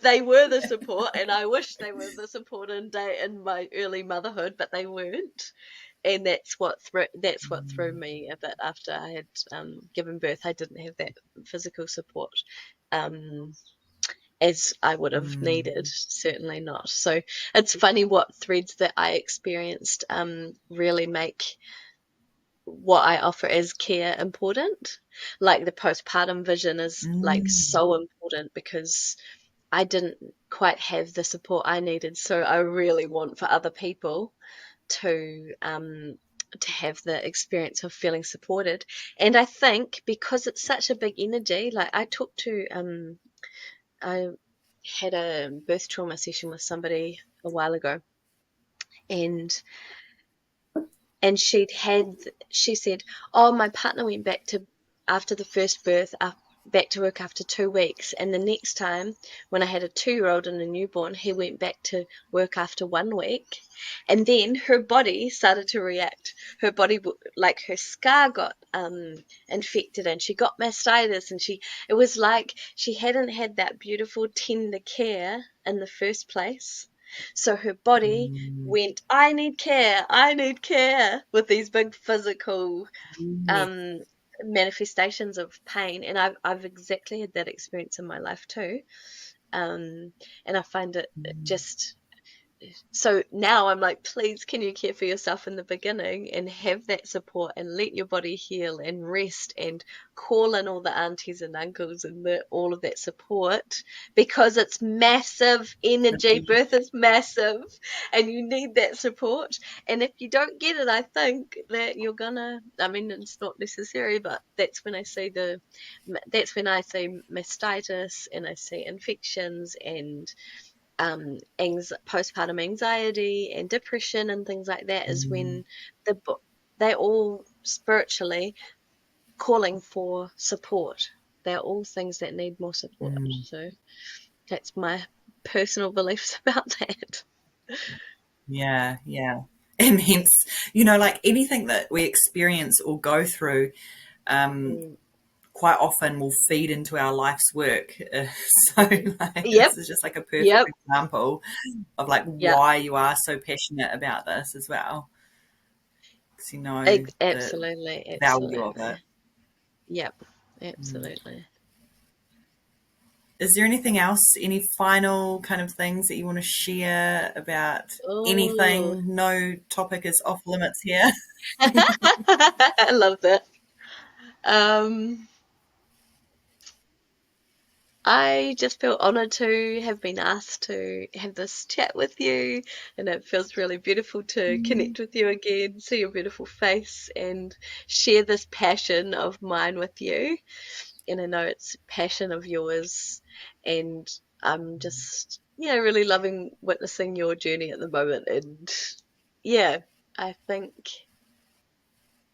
They were the support, and I wish they were the support in my early motherhood, but they weren't. And that's what threw me a bit after I had given birth. I didn't have that physical support um, as I would have Mm, needed. Certainly not. So it's funny what threads that I experienced really make what I offer as care important. Like the postpartum vision is like mm, so important because I didn't quite have the support I needed. So I really want for other people to have the experience of feeling supported. And I think because it's such a big energy, like I had a birth trauma session with somebody a while ago, and she said, oh, my partner went back to after the first birth, back to work after 2 weeks, and the next time when I had a 2-year-old and a newborn, he went back to work after 1 week. And then her body started to react. Her body, like her scar got infected, and she got mastitis, and it was like she hadn't had that beautiful tender care in the first place. So her body mm, went, I need care, with these big physical yeah. um, manifestations of pain. And I've exactly had that experience in my life too. And I find it Mm, just so now I'm like, please, can you care for yourself in the beginning and have that support and let your body heal and rest and call in all the aunties and uncles and all of that support, because it's massive energy. Birth is massive and you need that support. And if you don't get it, I think that you're gonna, I mean, it's not necessary, but that's when I see mastitis and I see infections and postpartum anxiety and depression and things like that, is Mm, when the they're all spiritually calling for support. They're all things that need more support. mm. So that's my personal beliefs about that. Yeah, yeah. And hence, like anything that we experience or go through, um, Mm. quite often will feed into our life's work. So, like, Yep, this is just like a perfect yep, example of like yep. why you are so passionate about this as well, because you know the Absolutely, value of it. absolutely. Yep, Mm. absolutely. Is there anything else, any final kind of things that you want to share about Oh, anything? No topic is off limits here. I love that. Um, I just feel honored to have been asked to have this chat with you, and it feels really beautiful to Mm. connect with you again, see your beautiful face, and share this passion of mine with you. And I know it's passion of yours, and I'm just, yeah, really loving witnessing your journey at the moment. And yeah, I think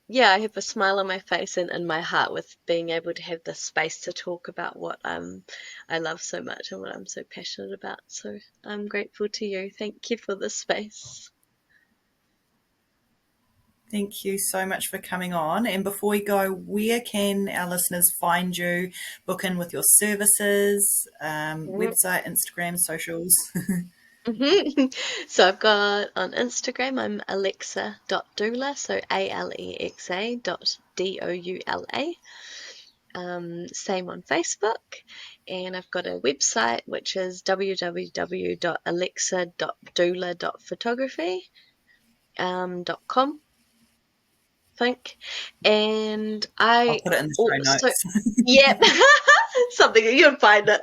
yeah, I have a smile on my face and in my heart with being able to have this space to talk about what I love so much and what I'm so passionate about. So I'm grateful to you. Thank you for this space. Thank you so much for coming on. And before we go, where can our listeners find you, book in with your services, website, Instagram, socials? So I've got on Instagram, I'm alexa.doula, so Alexa dot Doula. Same on Facebook, and I've got a website which is www.alexa.doula.photography .com, I think. And I'll I put it in the show also, notes. yep, something you'll find it.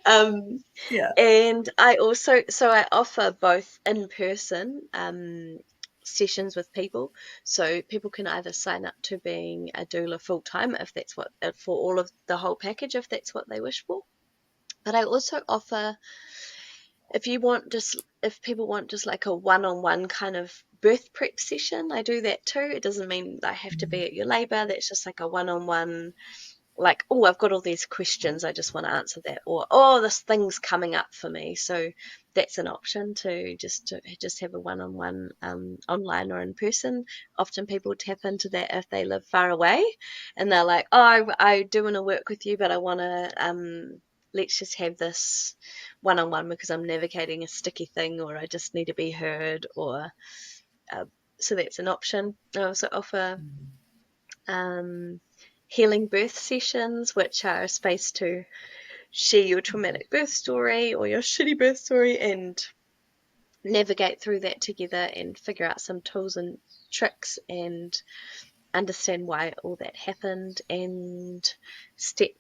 Um, Yeah. and I also, so I offer both in person sessions with people. So people can either sign up to being a doula full time if that's what, for all of the whole package, if that's what they wish for. But I also offer, if people want just like a one-on-one kind of birth prep session, I do that too. It doesn't mean I have to be at your labor. That's just like a one-on-one, like, oh, I've got all these questions, I just want to answer that, or oh, this thing's coming up for me. So that's an option to just have a one-on-one, online or in person. Often people tap into that if they live far away and they're like, oh, I do want to work with you, but I want to let's just have this one-on-one because I'm navigating a sticky thing, or I just need to be heard, or uh, so that's an option. I also offer um, healing birth sessions, which are a space to share your traumatic birth story or your shitty birth story and navigate through that together and figure out some tools and tricks and understand why all that happened and step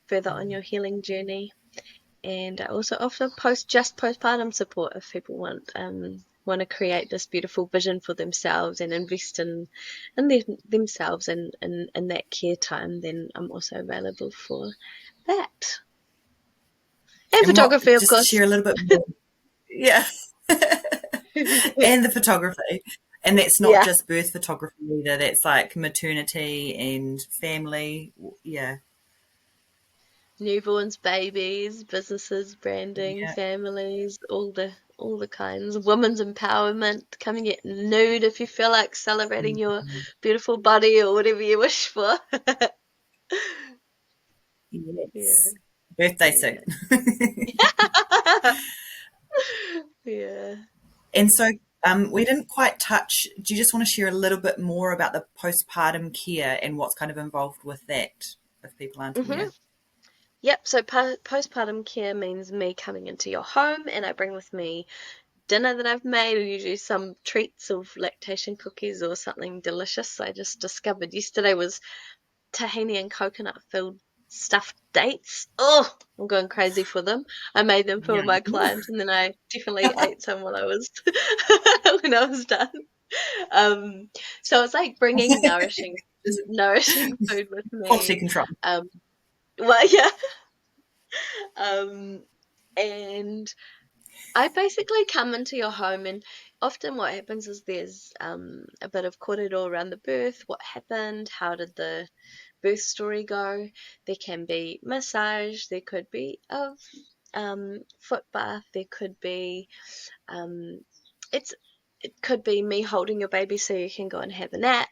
further on your healing journey. And I also offer postpartum support if people want to create this beautiful vision for themselves and invest in themselves and in that care time. Then I'm also available for that, and And what, photography, of just to course. share a little bit more. Yeah. And the photography. And that's not Yeah, just birth photography either. That's like maternity and family. Yeah. newborns, babies, businesses, branding, Yeah. families, all the kinds. Women's empowerment. Come and get nude if you feel like celebrating your Mhm. beautiful body or whatever you wish for. Yeah, Yes. Birthday yeah. suit. Yeah. And so we didn't quite touch. Do you just want to share a little bit more about the postpartum care and what's kind of involved with that, if people aren't hmm aware? Yep. So postpartum care means me coming into your home, and I bring with me dinner that I've made, and usually some treats of lactation cookies or something delicious. I just discovered yesterday was tahini and coconut filled stuffed dates. Oh, I'm going crazy for them. I made them for Yum. my clients, and then I definitely ate some while I was when I was done. Um, so it's like bringing Is it nourishing food with quality me. control? Um, well, yeah. Um, and I basically come into your home, and often what happens is there's a bit of korero around the birth. What happened? How did the birth story go? There can be massage. There could be a foot bath. There could be um, it's it could be me holding your baby so you can go and have a nap.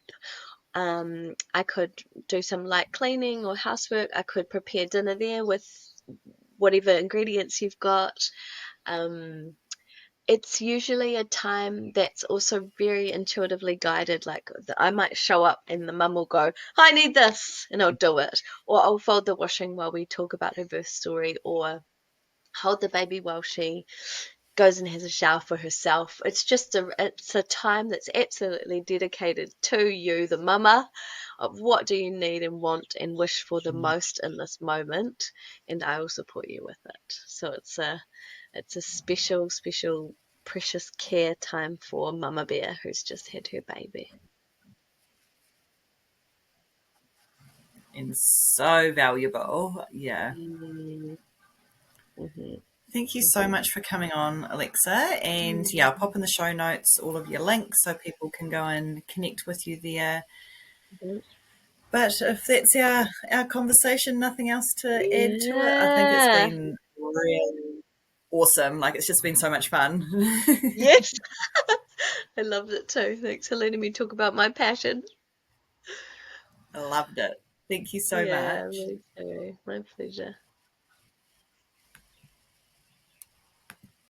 I could do some light cleaning or housework. I could prepare dinner there with whatever ingredients you've got. Um, it's usually a time that's also very intuitively guided. Like I might show up and the mum will go, I need this, and I'll do it. Or I'll fold the washing while we talk about her birth story, or hold the baby while she goes and has a shower for herself. It's a time that's absolutely dedicated to you, the mama, of what do you need and want and wish for the most in this moment, and I will support you with it. So it's a special, special, precious care time for Mama Bear who's just had her baby. And so valuable. Yeah. Mm, mhm, Thank you so mhm, much for coming on, Alexa. And yeah, I'll mhm, pop in the show notes all of your links so people can go and connect with you there. mhm. But if that's our conversation, nothing else to add to it, I think it's Yeah. been really awesome. Like it's just been so much fun. Yes. I loved it too. Thanks for letting me talk about my passion. I loved it. Thank you so Yeah, much. me too. My pleasure.